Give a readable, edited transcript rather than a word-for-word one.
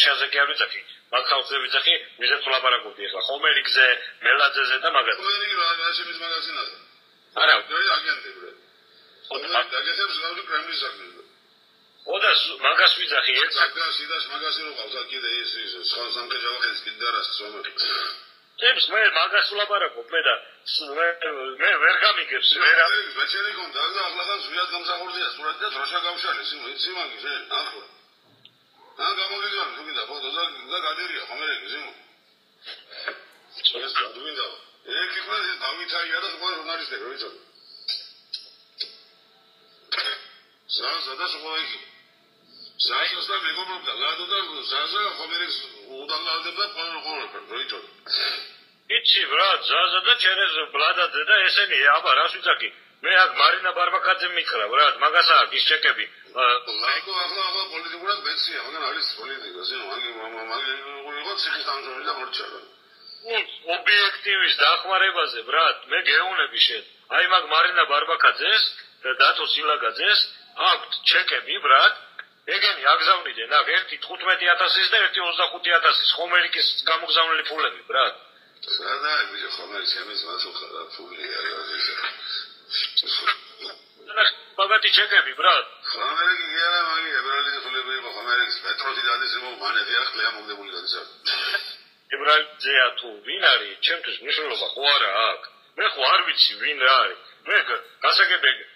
შაზე კი არ ვიცახი მაგ ხალხზე ვიცახი ვიზეთ ვლაპარაკობდი ახლა ხომერიგზე მელაძეზე და მაგას ხომერიგი რა შემის მაგაზინაზე არა აგენტები დაგესებს გავდი კრემლის საქმეზე ოდა მაგას ვიცახი ერთ სიდას მაგასი რო ყავს კიდე ის სამხე ჯავახის კიდე არას სვამე ჩემს მე მაგას ვლაპარაკობ მე და მე ვერ გამიგებს ვერა ბაჭერი გონდა და ახლადან ზვიად გამსახურდია სურათი და დროშა გავშალეს სიმაგი შენ ახლა ან გამოგიძვარ თუ გინდა ფოტო და გადერია ხომერეგი ზიმო ეს თუ გინდა ერთი ყველა დავითაია და სხვა ჟურნალისტები რო იცოდი ზაზა და სხვა იგი ზაზა და მეგობრობდა ლადო და ზაზა ხომერეგს უდალავდება ყოველ რო იცოდი იცი ბრატ ზაზა და ჩერეზ ბლადაძე და ესენი აბა რას ვიცახი მე აქ მარინა ბარბაკაძე მითხრა ბრატ მაგას აქვს ის ჩეკები ლადო ახლა პოლიტიკურად ბეცია მაგრამ არის პოლიტიკა ზინო მაგი იყო ციხის დამზური და მორჩა ობიექტივის დახმარებაზე ბრატ მე გეუნები შენ აი მაგ მარინა ბარბაკაძეს და დათო სილაგაძეს აქვთ ჩეკები ბრატ ეგენი აგზავნიდნენ აქ ერთი 15000-ის და ერთი 25000-ის ხომერიკის გამოგზავნილი ფულები ბრატ სადა ის ხომერის ამის მასუხა ფული ბაგატი ჩეკები ბრატ ხომერიკი გიარა მაგი ებრალის ფულები იყო ხომერიკის პეტროდი დადის იმო მანეთი არ ხლია მომდებული გადის ებრალია თუ ვინ არის ჩემთვის მნიშვნელობა ხო არა აქვს მე ხო არ ვიცი ვინ რა არის მე გასაგებია